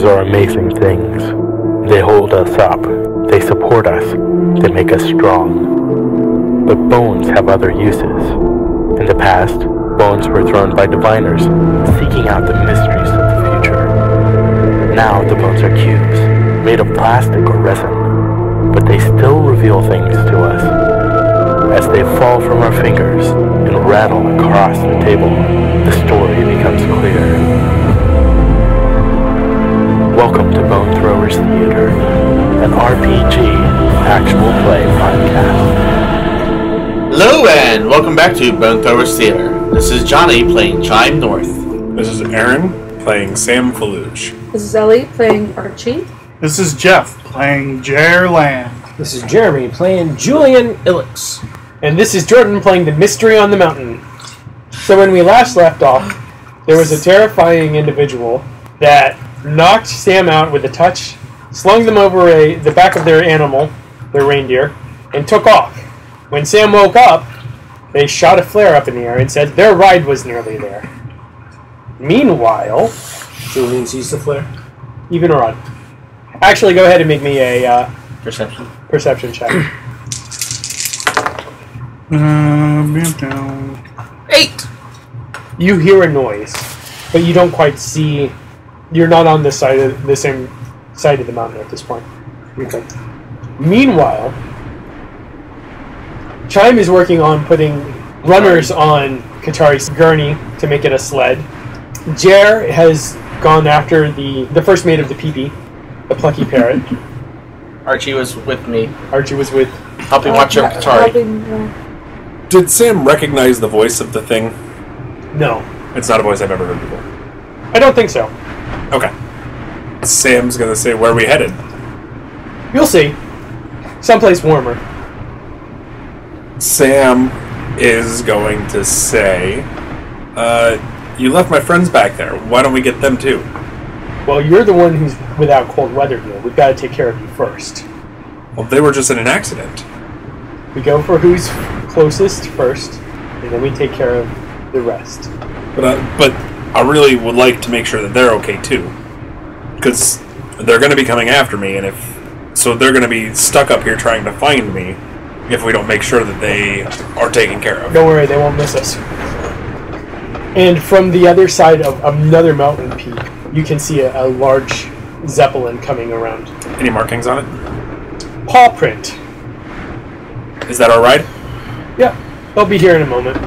are amazing things. They hold us up. They support us. They make us strong. But bones have other uses. In the past, bones were thrown by diviners, seeking out the mysteries of the future. Now the bones are cubes, made of plastic or resin, but they still reveal things to us. As they fall from our fingers and rattle across the table, the story becomes clear. Welcome to Bone Throwers Theater, an RPG actual play podcast. Hello and welcome back to Bone Throwers Theater. This is Johnny playing Chime North. This is Aaron playing Sam Feluge. This is Ellie playing Archi. This is Jeff playing Jerr Lan. This is Jeremy playing Julian Illix. And this is Jordan playing the Mystery on the Mountain. So when we last left off, there was a terrifying individual that knocked Sam out with a touch, slung them over the back of their animal, their reindeer, and took off. When Sam woke up, they shot a flare up in the air and said their ride was nearly there. Meanwhile, Julian sees the flare. Even or odd. Actually, go ahead and make me a perception check. 8! You hear a noise, but you don't quite see. You're not on the same side of the mountain at this point. Okay. Meanwhile, Chime is working on putting runners on Katari's gurney to make it a sled. Jerr has gone after the first mate of the peepee, the plucky parrot. Archie was with me. Archie was with... Helping watch over Katari. Did Sam recognize the voice of the thing? No. It's not a voice I've ever heard before. I don't think so. Okay. Sam's gonna say, where are we headed? You'll see. Someplace warmer. Sam is going to say, you left my friends back there. Why don't we get them too? Well, you're the one who's without cold weather here. We've got to take care of you first. Well, they were just in an accident. We go for who's closest first, and then we take care of the rest. But I really would like to make sure that they're okay too. Because they're going to be coming after me, and so they're going to be stuck up here trying to find me if we don't make sure that they are taken care of. Don't worry, they won't miss us. And from the other side of another mountain peak, you can see a large zeppelin coming around. Any markings on it? Paw print. Is that our ride? Yeah, they'll be here in a moment.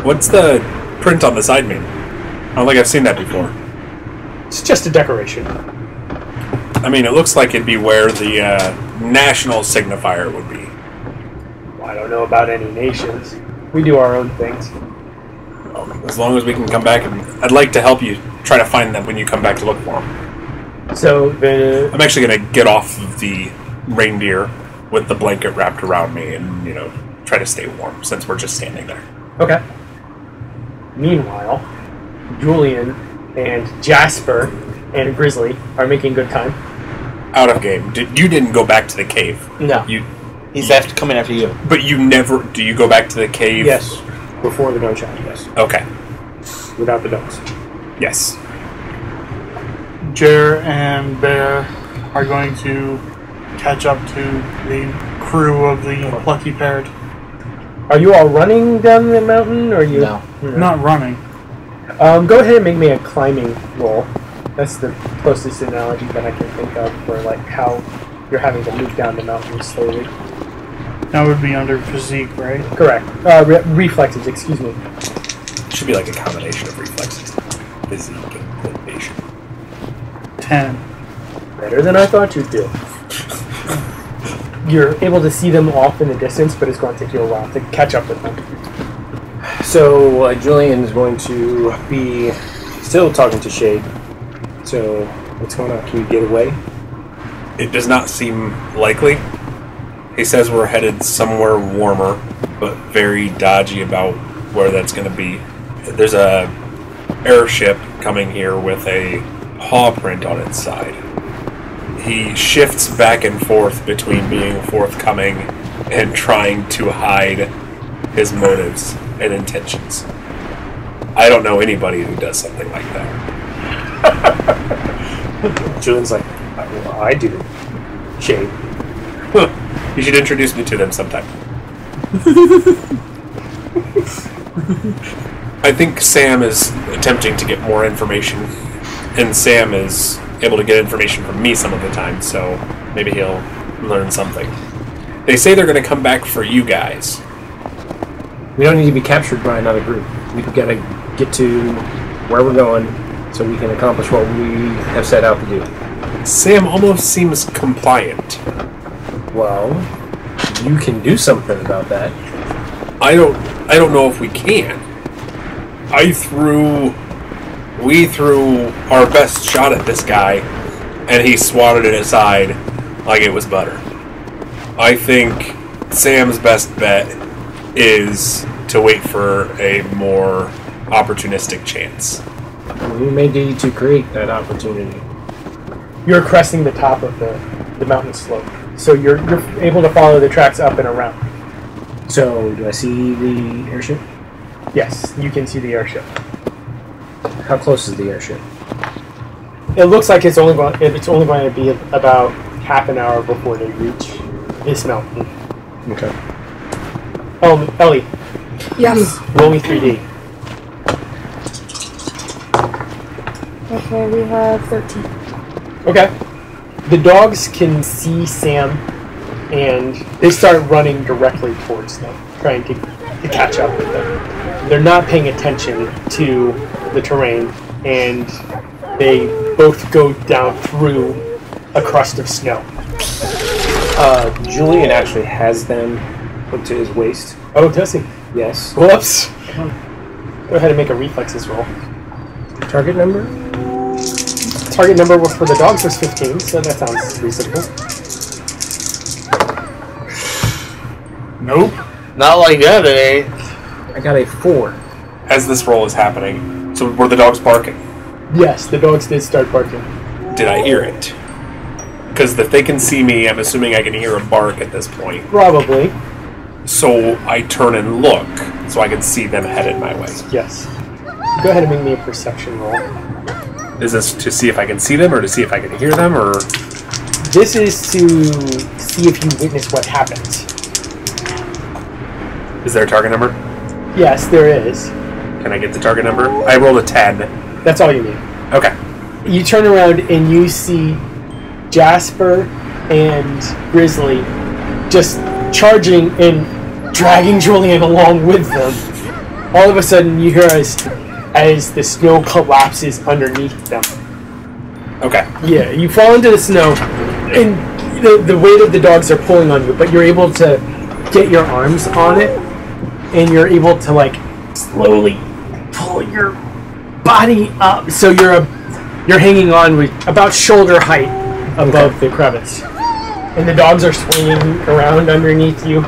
What's the print on the side mean? I don't think I've seen that before. It's just a decoration. I mean, it looks like it'd be where the national signifier would be. I don't know about any nations. We do our own things. As long as we can come back, and I'd like to help you try to find them when you come back to look for them. So I'm actually going to get off of the reindeer with the blanket wrapped around me and, try to stay warm since we're just standing there. Okay. Meanwhile, Julian and Jasper and Grizzly are making good time. Out of game. You didn't go back to the cave. No. He's coming after you. But you never... Do you go back to the cave? Yes. Before the gunshot, yes. Okay. Without the dogs. Yes. Jerr and Bear are going to catch up to the crew of the plucky parrot. Are you all running down the mountain, or are you... No. Not running. Go ahead and make me a climbing roll. That's the closest analogy that I can think of for how you're having to move down the mountain slowly. That would be under physique, right? Correct. Reflexes, excuse me. Should be like a combination of reflexes. Physique and coordination. 10. Better than I thought you'd do. You're able to see them off in the distance, but it's going to take you a while to catch up with them. So Julian is going to be still talking to Shade. So what's going on? Can you get away? It does not seem likely. He says we're headed somewhere warmer, but very dodgy about where that's going to be. There's a airship coming here with a paw print on its side. He shifts back and forth between being forthcoming and trying to hide his motives and intentions. I don't know anybody who does something like that. Julian's like, well, I do. Shade. You should introduce me to them sometime. I think Sam is attempting to get more information, and Sam is able to get information from me some of the time, so maybe he'll learn something. They say they're going to come back for you guys. We don't need to be captured by another group. We've got to get to where we're going so we can accomplish what we have set out to do. Sam almost seems compliant. Well, you can do something about that. I don't know if we can. We threw our best shot at this guy, and he swatted it aside like it was butter. I think Sam's best bet is to wait for a more opportunistic chance. We may need to create that opportunity. You're cresting the top of the mountain slope, so you're able to follow the tracks up and around. So, do I see the airship? Yes, you can see the airship. How close is the airship? It looks like it's only going to be about half an hour before they reach this mountain. Okay. Ellie, Yes. roll me 3D. Okay, we have 13. Okay. The dogs can see Sam, and they start running directly towards them, trying to catch up with them. They're not paying attention to the terrain, and they both go down through a crust of snow. Julian actually has them put to his waist. Oh, does he? Yes. Whoops. Go ahead and make a reflexes roll. Target number? Target number for the dogs was 15, so that sounds reasonable. Nope. Not like that, it ain't. I got a 4. As this roll is happening, so were the dogs barking? Yes, the dogs did start barking. Did I hear it? Because if they can see me, I'm assuming I can hear a bark at this point. Probably. So I turn and look, so I can see them headed my way. Yes. Go ahead and make me a perception roll. Is this to see if I can see them, or to see if I can hear them, or... This is to see if you witness what happens. Is there a target number? Yes, there is. Can I get the target number? I rolled a 10. That's all you need. Okay. You turn around and you see Jasper and Grizzly just charging and dragging Julian along with them. All of a sudden, you hear as the snow collapses underneath them. Okay. Yeah, you fall into the snow, and the weight of the dogs are pulling on you, but you're able to get your arms on it, and you're able to, like, slowly pull your body up, so you're hanging on with about shoulder height above the crevice. And the dogs are swinging around underneath you.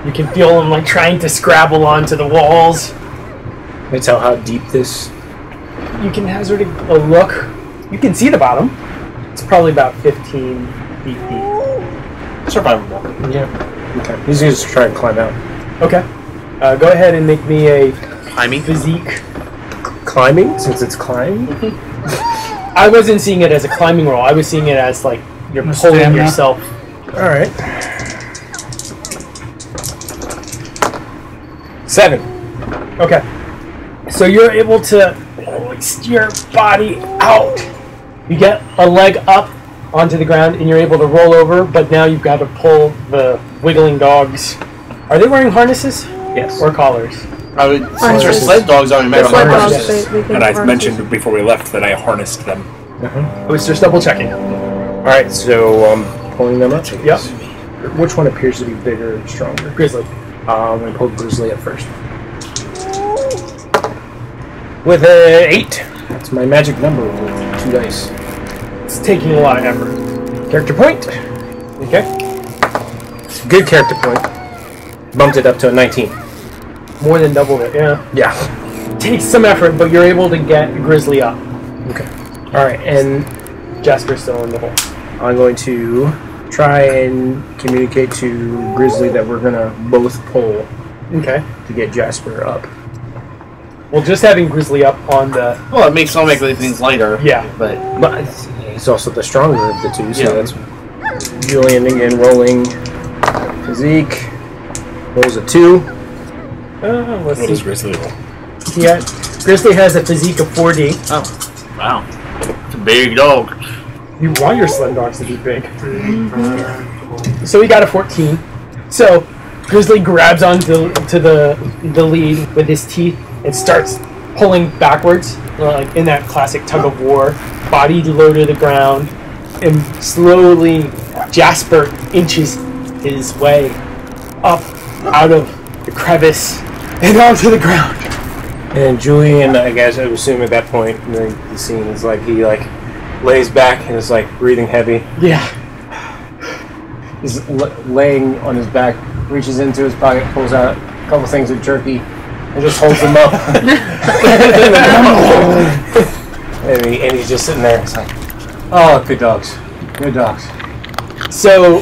You can feel them, like, trying to scrabble onto the walls. Can I tell how deep this... You can hazard a look. You can see the bottom. It's probably about 15 feet deep. Survivable. Yeah. Okay. He's going to try and climb out. Okay. Go ahead and make me a Climbing? physique. Climbing? Since it's climbing? I wasn't seeing it as a climbing roll. I was seeing it as, like, you're pulling Stamina. yourself. Alright. 7. Okay. So you're able to hoist your body out. You get a leg up onto the ground, and you're able to roll over, but now you've got to pull the wiggling dogs. Are they wearing harnesses? Yes. Or collars? I would, since they're sled dogs, I would They're make sled them dogs. harnesses. They can And I harnesses. mentioned before we left that I harnessed them. I was just double checking. Alright, so pulling them up. Yep. Which one appears to be bigger and stronger? Grizzly. I'm going to pull Grizzly up first. With a 8. That's my magic number with 2 dice. It's taking a lot of effort. Character point. Okay. Good character point. Bumped it up to a 19. More than double it, yeah. Yeah. Takes some effort, but you're able to get Grizzly up. Okay. Alright, and Jasper's still in the hole. I'm going to try and communicate to Grizzly that we're going to both pull Okay. to get Jasper up. Well, just having Grizzly up on the... Well, it makes things lighter. Yeah. But But he's also the stronger of the two, so Yeah. that's Julian again rolling physique. Rolls a 2. Let's What does see. Grizzly roll? Yeah, Grizzly has a physique of 4D. Oh, wow. It's a big dog. You want your sled dogs to be big. So he got a 14. So Grizzly grabs onto the lead with his teeth and starts pulling backwards, like in that classic tug of war, body low to the ground, and slowly Jasper inches his way up out of the crevice and onto the ground. And Julian, I guess I would assume at that point in the scene is like he lays back and is like breathing heavy. Yeah. He's laying on his back, reaches into his pocket, pulls out a couple things of jerky, and just holds them up. and he's just sitting there. It's like, oh, good dogs, good dogs. So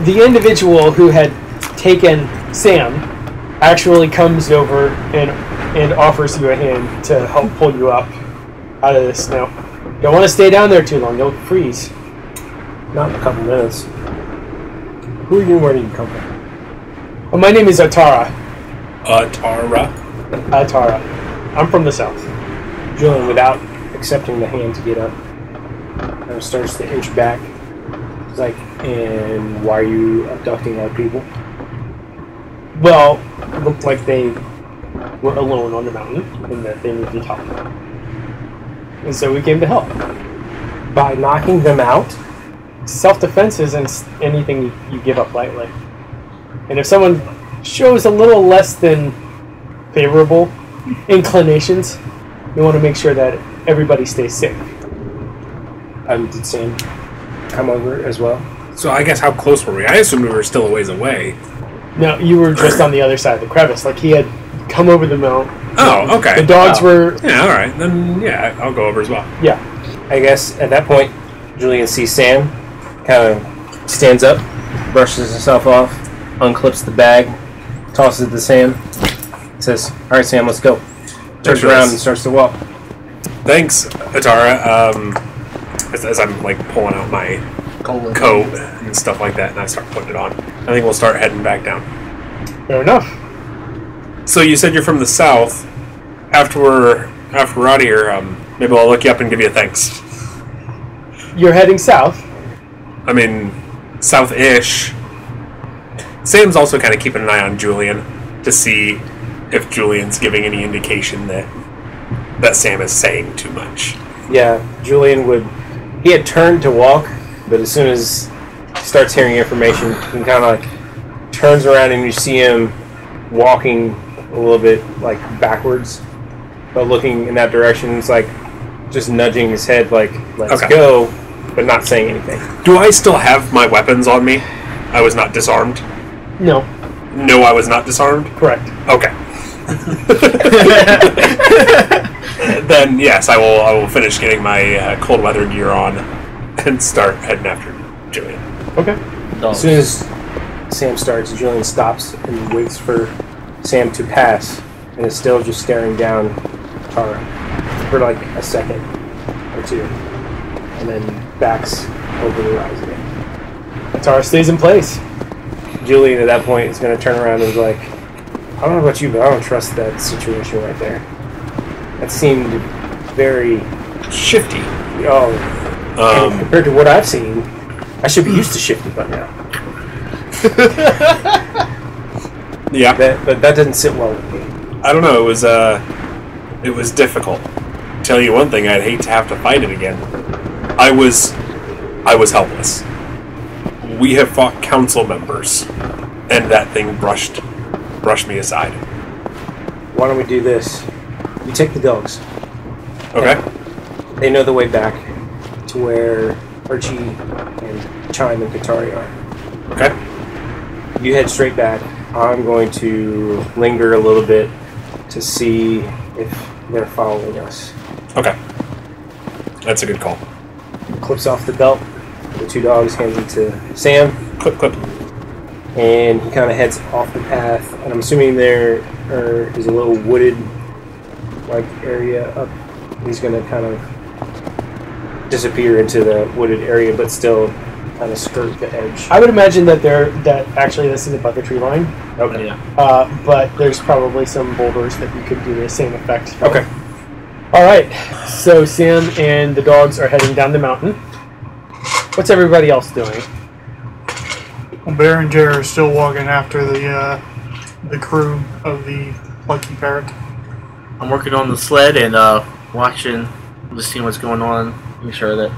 the individual who had taken Sam actually comes over and offers you a hand to help pull you up out of the snow. Don't want to stay down there too long, you'll freeze. Not in a couple minutes. Who are you and where do you come from? Well, my name is Atara. Tara. Atara. I'm from the south. Julian, without accepting the hand to get up, kind of starts to inch back. He's like, and why are you abducting our people? Well, it looked like they were alone on the mountain and that they needed help. And so we came to help. By knocking them out? Self-defense isn't anything you give up lightly. And if someone shows a little less than favorable inclinations, we want to make sure that everybody stays safe. Did Sam come over as well? So I guess how close were we? I assumed we were still a ways away. No, you were just on the other side of the crevice. Like he had come over the mountain. Oh, okay. The dogs were... Yeah, all right. Then, yeah, I'll go over as well. Yeah. I guess at that point, Julian sees Sam, kind of stands up, brushes himself off, unclips the bag, tosses it to Sam, says, "All right, Sam, let's go." Turns around and starts to walk. Thanks, Atara. As I'm like pulling out my coat and stuff like that, and I start putting it on, I think we'll start heading back down. Fair enough. So you said you're from the south. After we're out of here, maybe I'll look you up and give you a thanks. You're heading south. I mean, south-ish. Sam's also kind of keeping an eye on Julian to see if Julian's giving any indication that Sam is saying too much. Yeah, Julian he had turned to walk, but as soon as he starts hearing information, he kind of like turns around and you see him walking a little bit like backwards, but looking in that direction. It's like just nudging his head like, let's go, but not saying anything. Do I still have my weapons on me? I was not disarmed? No. No, I was not disarmed? Correct. Okay. Then, yes, I will finish getting my cold weather gear on and start heading after Julian. Okay. As soon as Sam starts, Julian stops and waits for Sam to pass and is still just staring down Tara for like a second or two and then backs over the rise again. Atara stays in place. Julian at that point is going to turn around and be like, I don't know about you, but I don't trust that situation right there. That seemed very shifty. And compared to what I've seen, I should be used to shifty by now. Yeah. But that didn't sit well with me. I don't know, it was difficult. Tell you one thing, I'd hate to have to fight it again. I was helpless. We have fought council members, and that thing brushed me aside. Why don't we do this? You take the dogs. Okay. They know the way back to where Archi and Chine and Katari are. Okay. You head straight back. I'm going to linger a little bit to see if they're following us. Okay. That's a good call. Clips off the belt. The two dogs, hands it to Sam. Clip. And he kind of heads off the path. And I'm assuming there is a little wooded like area up. He's going to kind of disappear into the wooded area, but still kind of skirt the edge. I would imagine that actually this is above the tree line. Okay. Yeah. But there's probably some boulders that you could do the same effect. Okay. All right. So Sam and the dogs are heading down the mountain. What's everybody else doing? Well, Bear and Jerr are still walking after the crew of the Plucky Parrot. I'm working on the sled and watching, just seeing what's going on, making sure that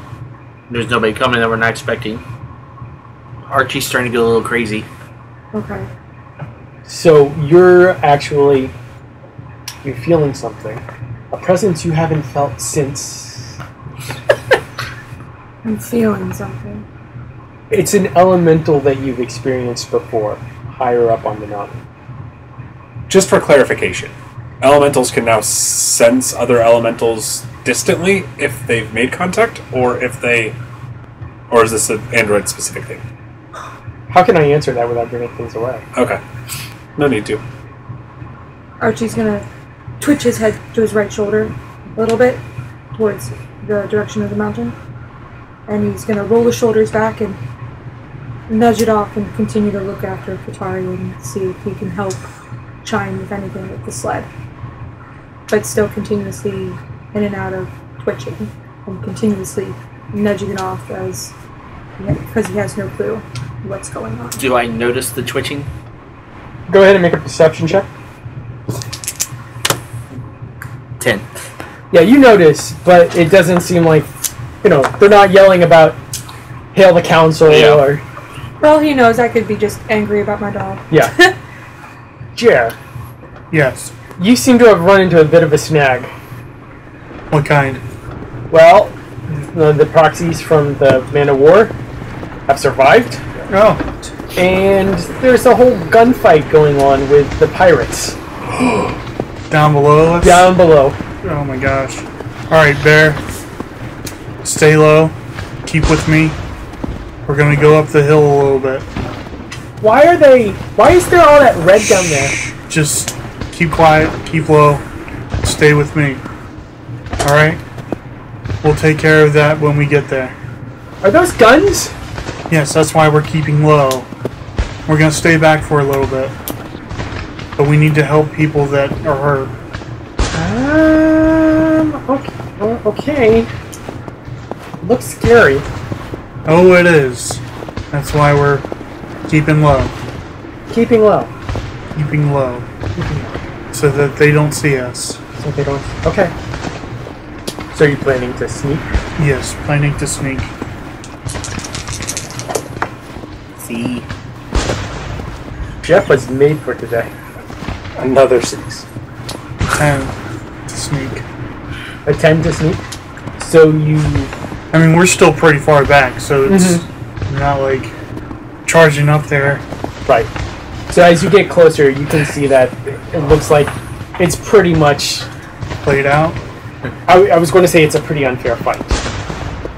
there's nobody coming that we're not expecting. Archie's starting to get a little crazy. Okay. So you're feeling something. A presence you haven't felt since... I'm feeling something. It's an elemental that you've experienced before, higher up on the mountain. Just for clarification, elementals can now sense other elementals distantly if they've made contact, or is this an android specific thing? How can I answer that without giving things away? Okay. No need to. Archie's gonna twitch his head to his right shoulder a little bit towards the direction of the mountain. And he's gonna roll his shoulders back and nudge it off and continue to look after Katari and see if he can help Chine with anything with the sled. But still continuously in and out of twitching and continuously nudging it off because he has no clue what's going on. Do I notice the twitching? Go ahead and make a perception check. 10. Yeah, you notice, but it doesn't seem like, they're not yelling about hail the council or... For all he knows, I could be just angry about my dog. Yeah. Jerr, Yes. you seem to have run into a bit of a snag. What kind? Well, the proxies from the Man of War have survived, Oh. and there's a whole gunfight going on with the pirates Down below us? down below. Oh my gosh. Alright, Bear. Stay low. Keep with me. We're gonna go up the hill a little bit. Why is there all that red down there? Just keep quiet, keep low, stay with me. Alright? We'll take care of that when we get there. Are those guns? Yes, that's why we're keeping low. We're gonna stay back for a little bit. But we need to help people that are hurt. Okay. Looks scary. Oh, it is. That's why we're keeping low. Keeping low. Keeping low. So that they don't see us. So they don't... Okay. So are you planning to sneak? Yes, planning to sneak. See? Jeff was made for today. Another 6. 10 to sneak. A 10 to sneak? So you... I mean, we're still pretty far back, so it's not like charging up there. Right. So as you get closer, you can see that it looks like it's pretty much... Played out. I was going to say it's a pretty unfair fight.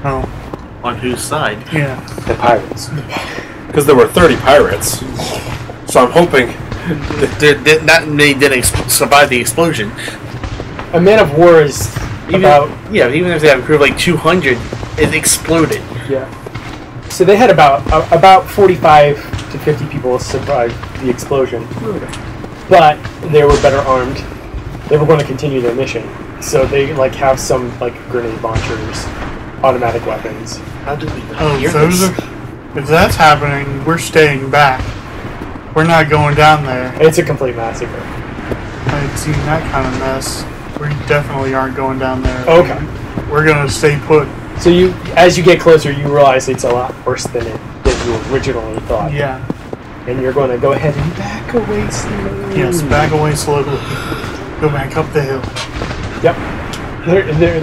Oh, On whose side? yeah. The pirates. Because there were 30 pirates. So I'm hoping... Not many didn't survive the explosion. A Man of War is Even if they have a crew of like 200, it exploded. Yeah. So they had about 45 to 50 people survive the explosion. But they were better armed. They were going to continue their mission. So they have some grenade launchers, automatic weapons. How did we Oh, hear those this? if that's happening, we're staying back. We're not going down there. It's a complete massacre. I've seen that kind of mess. We definitely aren't going down there. Okay. We're gonna stay put. So as you get closer, you realize it's a lot worse than you originally thought. Yeah. And you're going to go ahead and back away slowly. Yes, back away slowly. Go back up the hill. Yep.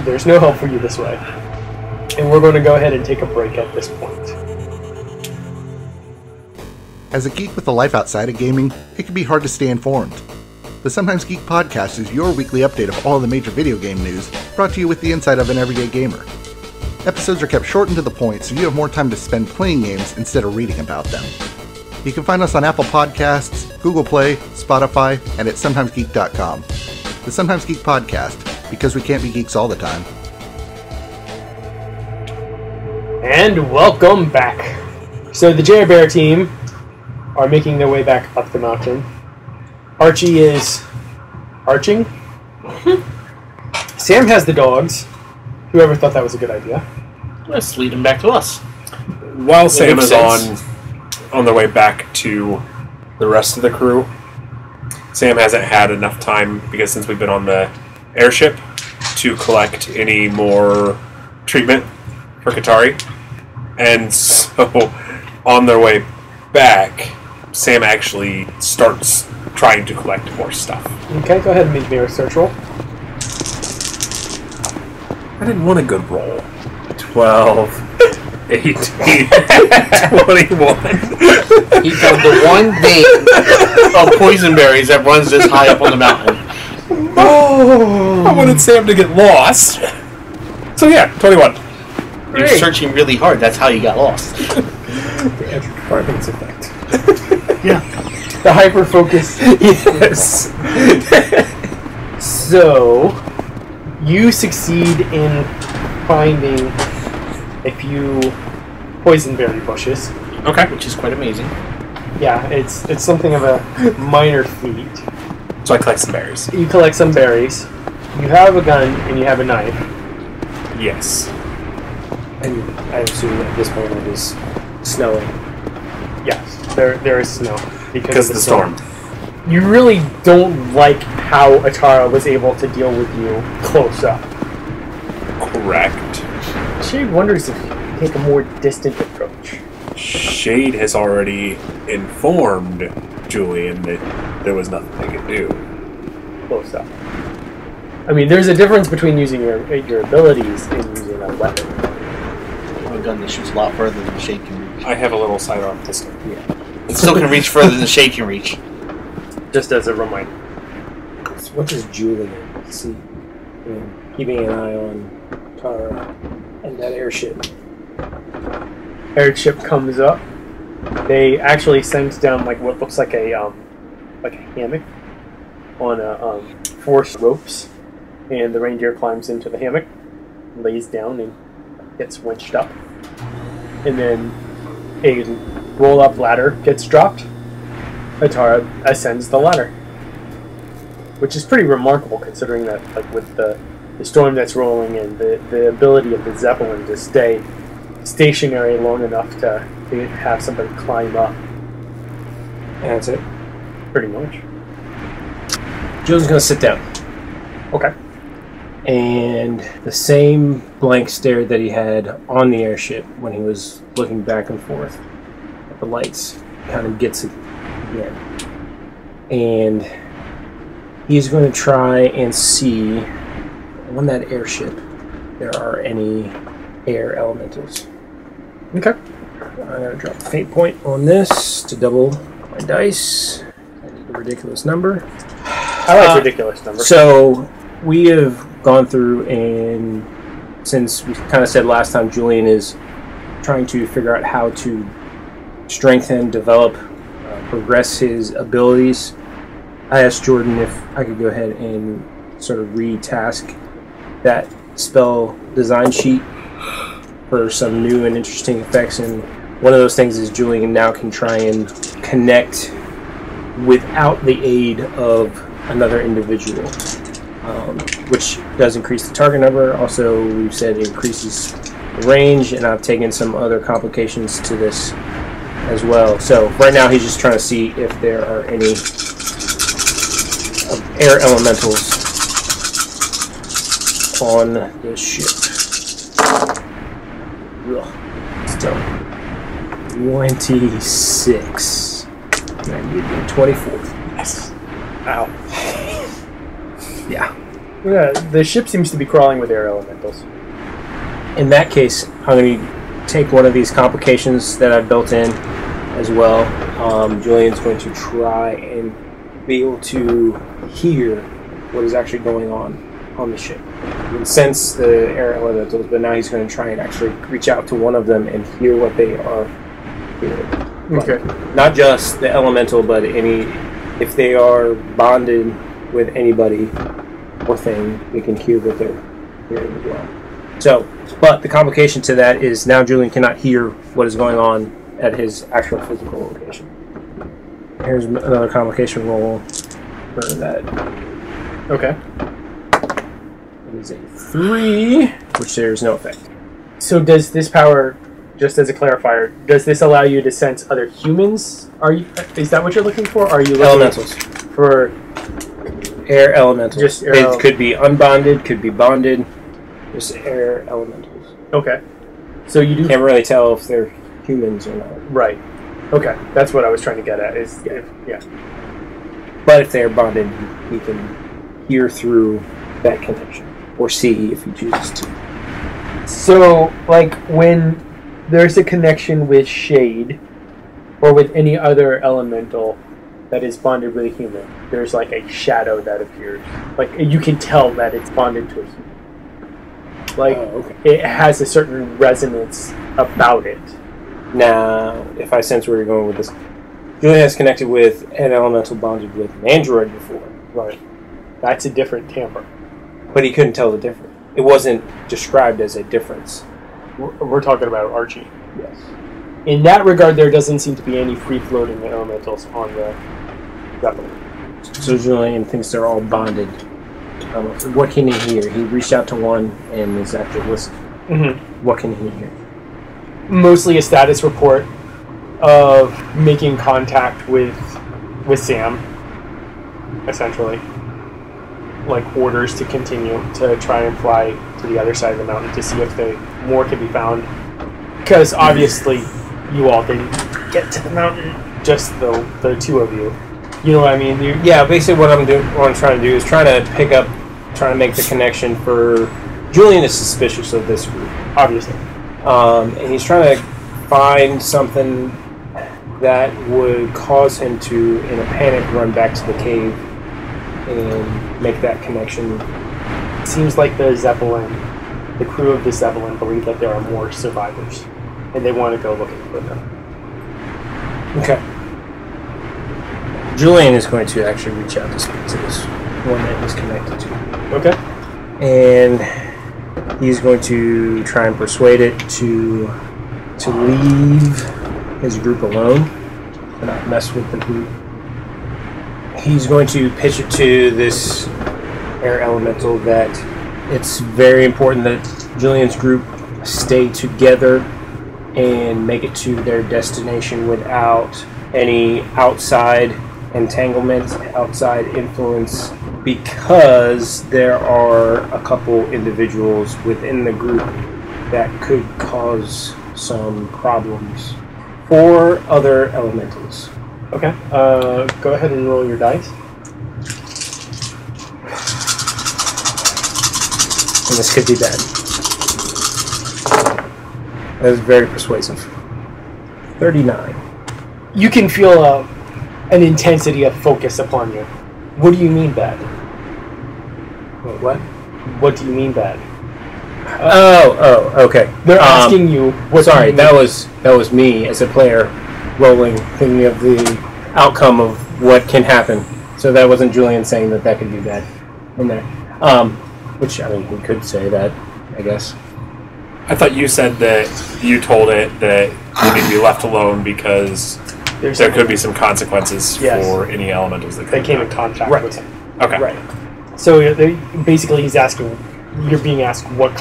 There's no help for you this way. And we're going to go ahead and take a break at this point. As a geek with a life outside of gaming, it can be hard to stay informed. The Sometimes Geek podcast is your weekly update of all the major video game news, brought to you with the insight of an everyday gamer. Episodes are kept short and to the point, so you have more time to spend playing games instead of reading about them. You can find us on Apple Podcasts, Google Play, Spotify, and at sometimesgeek.com. The Sometimes Geek podcast, because we can't be geeks all the time. And welcome back. So the Jerr Bear team are making their way back up the mountain. Archie is arching. Sam has the dogs. Whoever thought that was a good idea. Let's lead them back to us. While Sam is sense. on their way back to the rest of the crew, Sam hasn't had enough time, because since we've been on the airship, to collect any more treatment for Katari. And so, on their way back, Sam actually starts trying to collect more stuff. Okay, go ahead and make me a research roll. I didn't want a good roll. 12, 18, 21. He found the one vein of poison berries that runs this high up on the mountain. Oh, I wanted Sam to get lost. So yeah, 21. You're searching really hard, that's how you got lost. The Andrew Department's effect. Yeah. The hyper focus. Yes. So, you succeed in finding a few poisonberry bushes. Okay. Which is quite amazing. Yeah, it's something of a minor feat. So I collect some berries. You collect some berries. You have a gun and you have a knife. Yes. And I assume at this point it is snowing. Yes, there is snow Because of the storm. You really don't like how Atara was able to deal with you close up. Correct. She wonders if you take a more distant approach. Shade has already informed Julian that there was nothing they could do. Close up. I mean, there's a difference between using your abilities and using a weapon. A gun that shoots a lot further than Shade can reach. I have a little sidearm pistol. Yeah. It still can reach further than Shade can reach. Just as a reminder. So what does Julian see in keeping an eye on Tara and that airship? Airship comes up. They actually send down like what looks like a hammock on 4 ropes, and the reindeer climbs into the hammock, lays down, and gets winched up. And then a roll-up ladder gets dropped. Atara ascends the ladder, which is pretty remarkable considering that, like, with the storm that's rolling and the ability of the Zeppelin to stay stationary long enough to have somebody climb up. And that's it. Pretty much. Julian's going to sit down. Okay. And the same blank stare that he had on the airship when he was looking back and forth at the lights kind of gets it again. And he's going to try and see on that airship there are any air elementals. Okay. I'm going to drop a fate point on this to double my dice. I need a ridiculous number. I like ridiculous numbers. So we have gone through, and since we kind of said last time, Julian is trying to figure out how to strengthen, develop, progress his abilities. I asked Jordan if I could go ahead and sort of re-task that spell design sheet for some new and interesting effects, and one of those things is Julian now can try and connect without the aid of another individual, which does increase the target number. Also, we've said it increases the range, and I've taken some other complications to this as well. So right now he's just trying to see if there are any air elementals on the ship. So 26. And I need the 24. Yes. Ow. Yeah. Yeah, the ship seems to be crawling with air elementals. In that case, I'm going to take one of these complications that I've built in as well. Julian's going to try and be able to hear what is actually going on the ship. He can sense the air elementals, but now he's going to try and actually reach out to one of them and hear what they are hearing. Okay. Not just the elemental, but if they are bonded with anybody or thing, we can hear what they're hearing as well. So, but the complication to that is now Julian cannot hear what is going on at his actual physical location. Here's another complication roll for that. Okay. It is a 3, which there's no effect. So does this power, just as a clarifier, does this allow you to sense other humans? Is that what you're looking for? Or are you looking Elementals. for Air elementals. Just air It could be unbonded, could be bonded. Just air elementals. Okay. So you do Can't really tell if they're humans or not. right. Okay, that's what I was trying to get at. Yeah. But if they're bonded, he can hear through that connection. Or see if he chooses to. So, like, when there's a connection with Shade, or with any other elemental that is bonded with a human, there's like a shadow that appears. Like, you can tell that it's bonded to a human. Like, It has a certain resonance about it. Now, if I sense where you're going with this, Julian has connected with an elemental bonded with an android before. Right. That's a different timbre. But he couldn't tell the difference. It wasn't described as a difference. We're talking about Archie. Yes. In that regard, there doesn't seem to be any free-floating elementals on the Zeppelin. So Julian thinks they're all bonded. What can he hear? He reached out to one and is actually listening. Mm-hmm. What can he hear? Mostly a status report of making contact with Sam, essentially. Like orders to continue to try and fly to the other side of the mountain to see if more can be found. Because obviously you all didn't get to the mountain, just the two of you. You know what I mean? Yeah, basically what I'm trying to do is trying to make the connection for... Julian is suspicious of this group, obviously. And he's trying to find something that would cause him to, in a panic, run back to the cave and make that connection. It seems like the crew of the Zeppelin believe that there are more survivors, and they want to go looking for them. Okay. Julian is going to actually reach out to speak to this one that he's connected to. Okay. And he's going to try and persuade it to leave his group alone and not mess with the group. He's going to pitch it to this air elemental that it's very important that Julian's group stay together and make it to their destination without any outside entanglement, outside influence, because there are a couple individuals within the group that could cause some problems for other elementals. Okay. Go ahead and roll your dice. And this could be bad. That is very persuasive. 39. You can feel an intensity of focus upon you. What do you mean bad? What? What do you mean bad? Okay. They're asking you. What sorry, do you that was me as a player rolling, thinking of the outcome of what can happen. So that wasn't Julian saying that could be bad in there. Which, I mean, we could say that, I guess. I thought you said that you told it that you need to be left alone because there could be some consequences for any elementals that came in contact with him. Okay. Right. So basically, he's asking. You're being asked what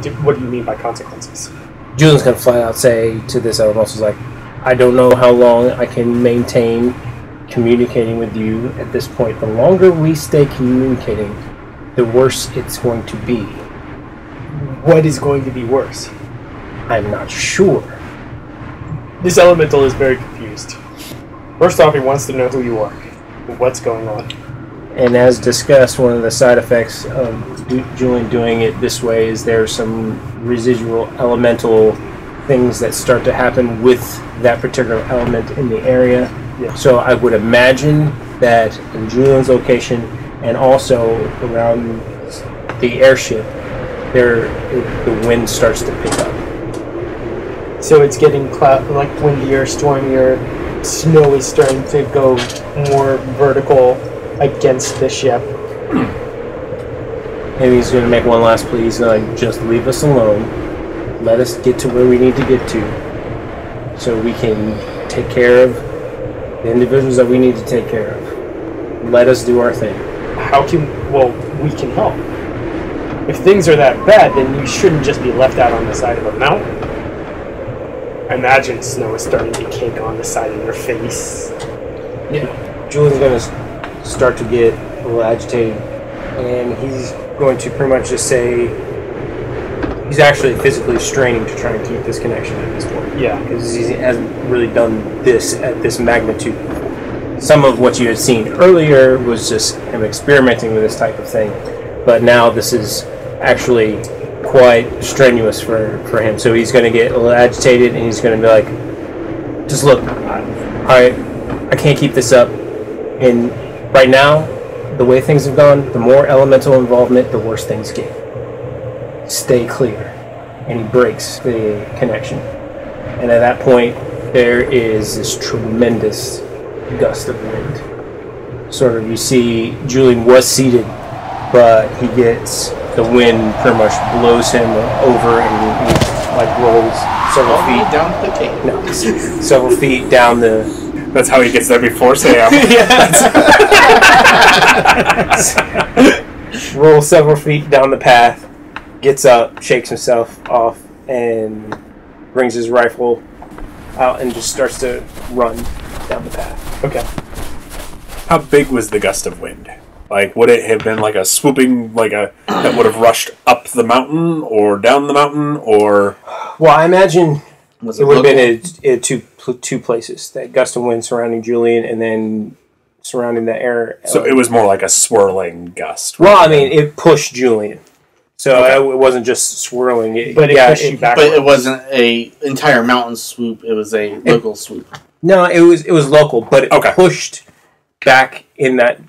do you mean by consequences? Julian's gonna flat out say to this elemental, like, I don't know how long I can maintain communicating with you at this point. The longer we stay communicating, the worse it's going to be. What is going to be worse? I'm not sure. This elemental is very confused. First off, he wants to know who you are. What's going on? And as discussed, one of the side effects of Julian doing it this way is there's some residual elemental things that start to happen with that particular element in the area. Yeah. So I would imagine that in Julian's location and also around the airship, the wind starts to pick up. So it's getting like windier, stormier, snow is starting to go more vertical against the ship. And he's going to make one last plea. He's going to just leave us alone. Let us get to where we need to get to, so we can take care of the individuals that we need to take care of. Let us do our thing. We can help. If things are that bad, then you shouldn't just be left out on the side of a mountain. Imagine snow is starting to cake on the side of your face. Yeah. Julian's going to start to get a little agitated, and he's going to pretty much just say he's actually physically straining to try and keep this connection at this point. Yeah. Because he hasn't really done this at this magnitude before. Some of what you had seen earlier was just him experimenting with this type of thing, but now this is actually quite strenuous for him. So he's going to get a little agitated, and he's going to be like, just look, I can't keep this up. And right now, the way things have gone, the more elemental involvement, the worse things get. Stay clear. And he breaks the connection. And at that point, there is this tremendous gust of wind. Sort of, you see, Julian was seated, but he gets the wind pretty much blows him over, and he like rolls several feet down the cave. No, several feet down the. That's how he gets there before Sam. Rolls several feet down the path, gets up, shakes himself off, and brings his rifle out and just starts to run down the path. Okay. How big was the gust of wind? Like, would it have been like a swooping, that would have rushed up the mountain or down the mountain, or? Well, I imagine Was it would have been in two places. That gust of wind surrounding Julian, and then surrounding the air. So it was more like a swirling gust. Well, I mean, it pushed Julian. So Okay. it wasn't just swirling. It pushed you back. But it wasn't a entire mountain swoop. It was a local swoop. No, it was local, but it Okay. pushed back in that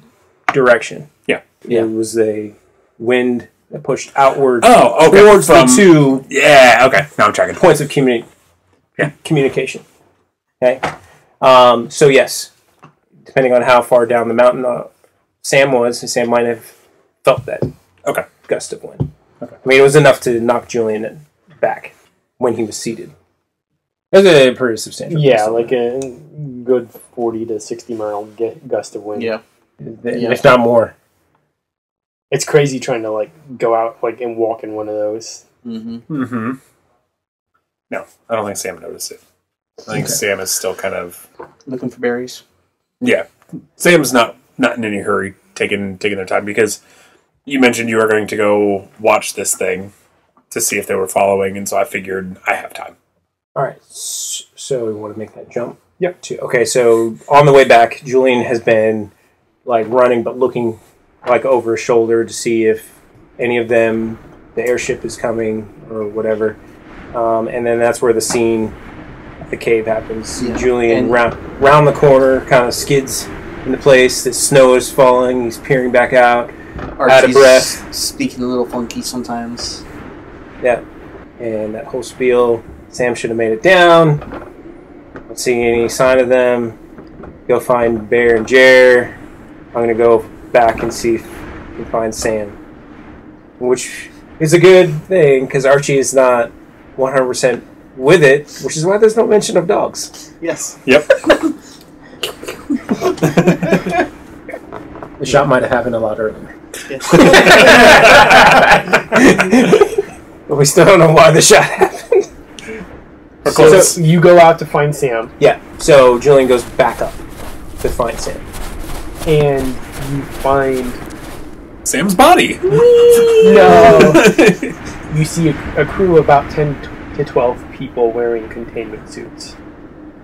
direction. Yeah. It was a wind that pushed outward Oh, okay. towards From- the two Yeah, okay. Now I'm tracking. points of communication. Okay. So yes, depending on how far down the mountain Sam might have felt that Okay. gust of wind. Okay. I mean, it was enough to knock Julian back when he was seated. It was a pretty substantial. Yeah, gust of like wind. a good 40 to 60 mile gust of wind. Yeah. If not more. It's crazy trying to go out and walk in one of those. Mm-hmm. Mm-hmm. No, I don't think Sam noticed it. I think Sam is still kind of Looking for berries. yeah. Sam's not in any hurry taking their time, because you mentioned you were going to go watch this thing to see if they were following, and so I figured I have time. All right, so we want to make that jump. Yep. Okay, so on the way back, Julian has been running, but looking over his shoulder to see if any of them, the airship is coming or whatever, and then that's where the scene at the cave happens. Yeah. Julian round the corner, kind of skids into place. The snow is falling. He's peering back out, out of breath, speaking a little funky sometimes. Yeah, and that whole spiel. Sam should have made it down. Not seeing any sign of them. Go find Bear and Jerr. I'm going to go back and see if we can find Sam. Which is a good thing, because Archie is not 100% with it, which is why there's no mention of dogs. Yes. Yep. The shot might have happened a lot earlier. Yes. But we still don't know why the shot happened. So you go out to find Sam, Yeah, so Julian goes back up to find Sam. and you find Sam's body. no. You see a crew of about 10 to 12 people wearing containment suits.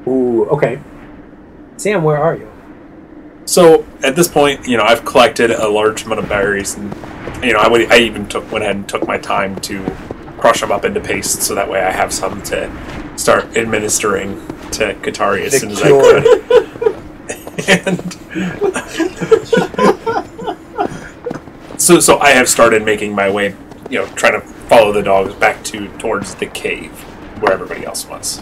Ooh, okay. Sam, where are you? So at this point, I've collected a large amount of berries, and I even went ahead and took my time to crush them up into paste, so that way I have some to start administering to Katari as soon as I could. And so I have started making my way, trying to follow the dogs back towards the cave where everybody else was.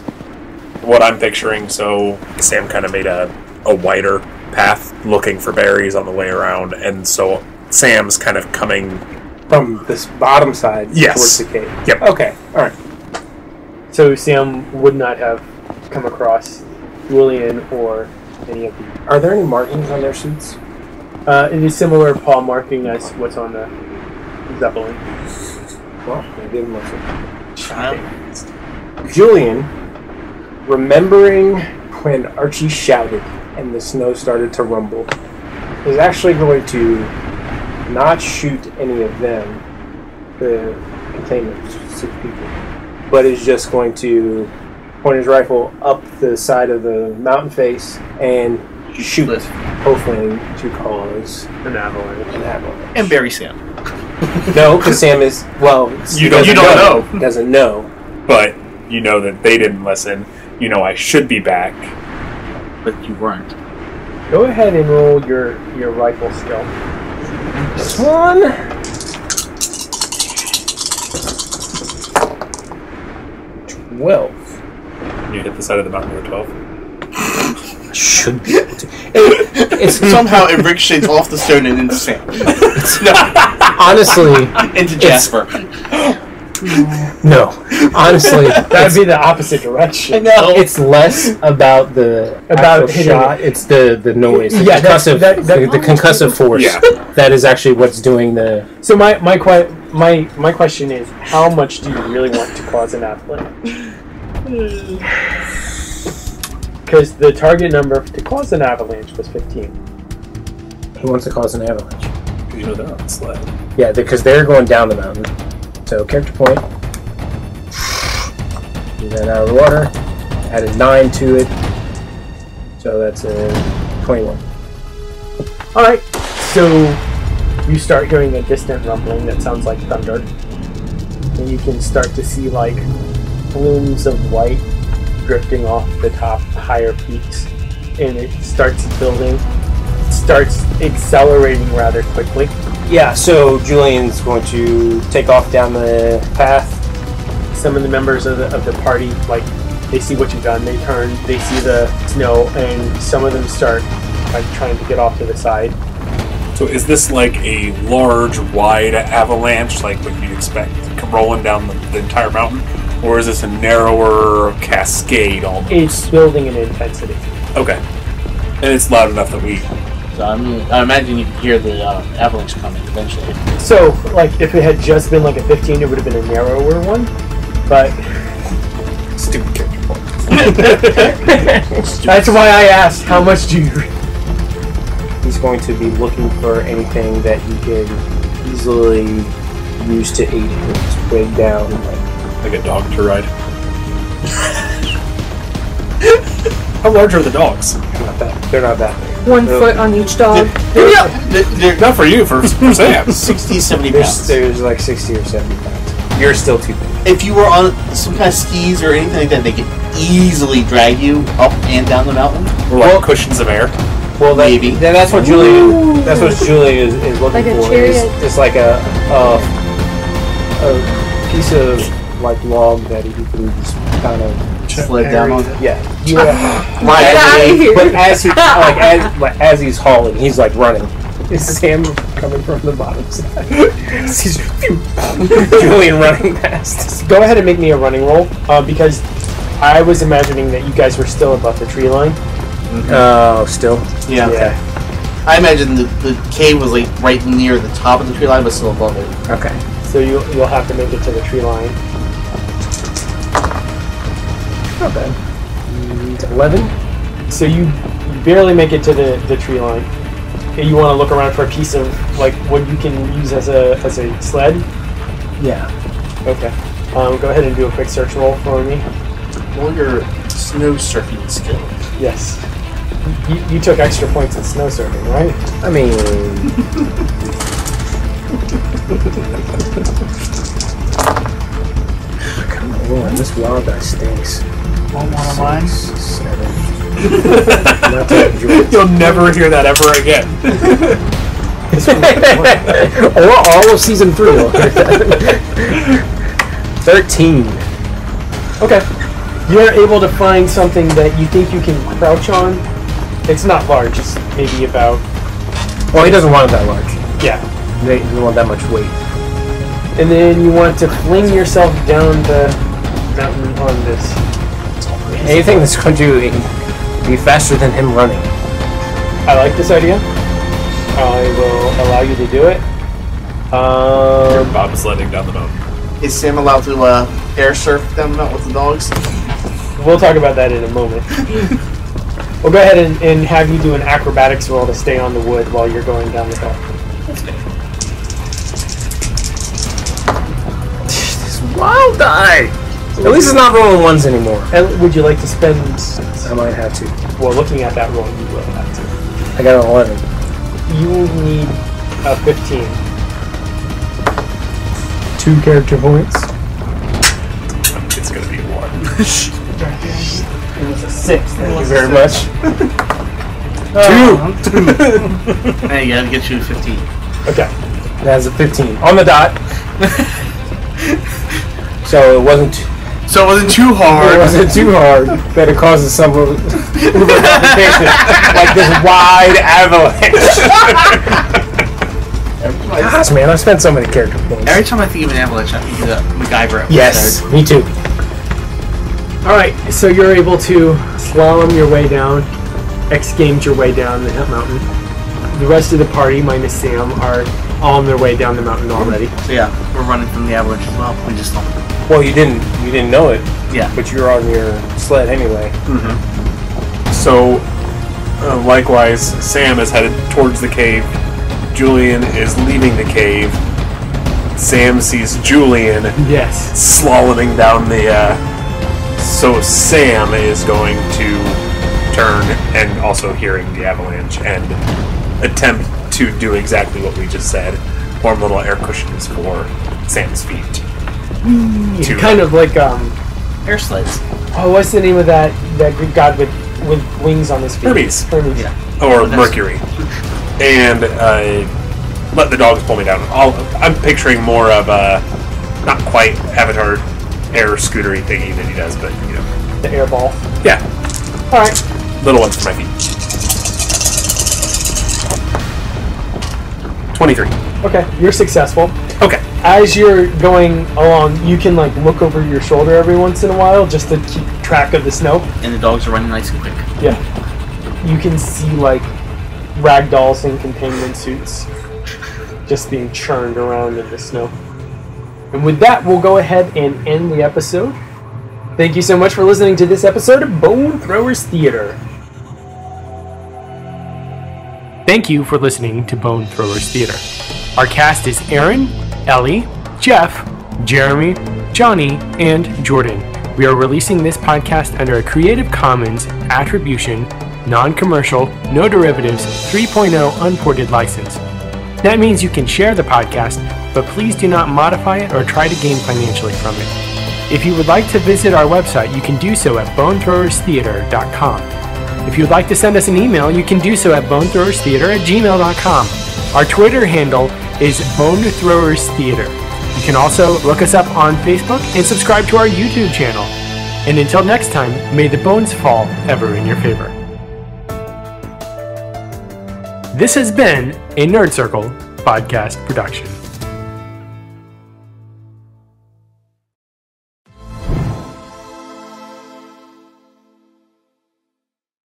What I'm picturing, so Sam kind of made a wider path looking for berries on the way around, and so Sam's kind of coming From this bottom side Yes. towards the cave. Yep. Okay. All right. So Sam would not have come across Julian or any of the. Are there any markings on their suits? It is similar paw marking as what's on the Zeppelin. Well, they didn't listen. Julian, remembering when Archie shouted and the snow started to rumble, is actually going to not shoot any of them, the containment suit people, but is just going to point his rifle up the side of the mountain face and shoot, hopefully to cause An avalanche. an avalanche. And bury Sam. No, because Sam is, well, You don't know. Doesn't know. But you know that they didn't listen. You know I should be back. But you weren't. Go ahead and roll your rifle skill. This one. Well, You hit the side of the mountain with a 12. should be able to. It's Somehow it ricochets off the stone and into Sam. honestly, Into Jasper. no. Honestly, That would be the opposite direction. know. it's less about the About actual hitting shot. It's the noise, the Yeah, that's- concussive, that- the concussive force. Yeah. That is actually what's doing the. So my question is, how much do you really want to cause an avalanche? Because the target number to cause an avalanche was 15. He wants to cause an avalanche. You know they're on the sled. Yeah, because they're going down the mountain. So character point. Do that out of the water. Added 9 to it. So that's a 21. All right. So you start hearing a distant rumbling that sounds like thunder, and you can start to see like plumes of white drifting off the top higher peaks, and it starts building. It starts accelerating rather quickly. Yeah, so Julian's going to take off down the path. Some of the members of the party, like, they see what you've done, they turn, they see the snow, and some of them start like trying to get off to the side. So is this like a large, wide avalanche, like what you'd expect, come rolling down the entire mountain? Or is this a narrower cascade almost? It's building in intensity. Okay. And it's loud enough that we... So I imagine you can hear the avalanche coming eventually. So, like, if it had just been like a 15, it would have been a narrower one, but Stupid character point. that's why I asked, how much do you... He's going to be looking for anything that he can easily use to aid his way down. Like a dog to ride. How large are the dogs? They're not that big. 1 foot on each dog. They're Not for you, for Sam. 60, 70 pounds. There's like 60 or 70 pounds. You're still too big. If you were on some kind of skis or anything like that, they could easily drag you up and down the mountain. Or like cushions of air. Well, Maybe. That's what Julian. That's what Julian is looking Like a for. chariot. It's like a piece of like log that he can just kind of Sled down on. Yeah. Get out of here. But as he as he's hauling, he's like running. Is Sam coming from the bottom side? He's Julian running past. Go ahead and make me a running roll, because I was imagining that you guys were still above the tree line. Oh, still. Yeah. Yeah. I imagine the cave was like right near the top of the tree line, but still above it. Okay. So you'll have to make it to the tree line. Not bad. 11. So you barely make it to the tree line. And you want to look around for a piece of like what you can use as a sled. Yeah. Okay. Go ahead and do a quick search roll for me. Roll your snow surfing skill. Yes. You took extra points in snow surfing, right? I mean. Come on, this wild guy stinks. One of mine. 7. Not to enjoy. You'll never hear that ever again. Or all of season 3. 13. Okay. You're able to find something that you think you can crouch on. It's not large. It's maybe about... Well, he doesn't want it that large. Yeah. He doesn't want that much weight. And then you want to fling yourself down the mountain on this. Anything that's going to be faster than him running. I like this idea. I will allow you to do it. You're bobsledding down the mountain. Is Sam allowed to air surf down the mountain with the dogs? We'll talk about that in a moment. We'll go ahead and have you do an acrobatics roll to stay on the wood while you're going down the hill. Wild die! At least it's not rolling ones anymore. Would you like to spend... I might have to. Well, looking at that roll, you will have to. I got an 11. You will need a 15. 2 character points. It's gonna be 1. It was a 6. Thank you very much. 2! Hey, you gotta get you to 15. Okay. That's a 15. On the dot. So it wasn't too hard. It wasn't too hard, but it causes some complication, like this wide avalanche. Gosh, man, I spent so many character points. Every time I think of an avalanche, I think of the MacGyver episode. Yes, me too. Alright, so you're able to slalom your way down, X-gamed your way down the mountain. The rest of the party, minus Sam, are all on their way down the mountain already. So yeah, we're running from the avalanche as well. We just don't. Well, you didn't know it. Yeah. But you're on your sled anyway. Mm-hmm. So, likewise, Sam is headed towards the cave. Julian is leaving the cave. Sam sees Julian Yes. slaloming down the. So Sam is going to turn, and also hearing the avalanche, and attempt to do exactly what we just said. Form little air cushions for Sam's feet. Kind of like, Air sleds. oh, what's the name of that Greek god with wings on his feet? Hermes. Hermes. Yeah. Or Mercury. And let the dogs pull me down. I'm picturing more of a not quite Avatar air scootery thingy that he does, but you know. The air ball. Yeah. Alright. Little ones for my feet. 23. Okay, you're successful. Okay. As you're going along, you can like look over your shoulder every once in a while just to keep track of the snow. And the dogs are running nice and quick. Yeah. You can see like ragdolls in containment suits just being churned around in the snow. And with that, we'll go ahead and end the episode. Thank you so much for listening to this episode of Bone Throwers Theater. Thank you for listening to Bone Throwers Theater. Our cast is Aaron, Ellie, Jeff, Jeremy, Johnny, and Jordan. We are releasing this podcast under a Creative Commons Attribution, Non-Commercial, No Derivatives 3.0 Unported license. That means you can share the podcast, but please do not modify it or try to gain financially from it. If you would like to visit our website, you can do so at bonethrowerstheater.com. If you would like to send us an email, you can do so at bonethrowerstheater@gmail.com. Our Twitter handle is bonethrowerstheater. You can also look us up on Facebook and subscribe to our YouTube channel. And until next time, may the bones fall ever in your favor. This has been a Nerd Circle podcast production.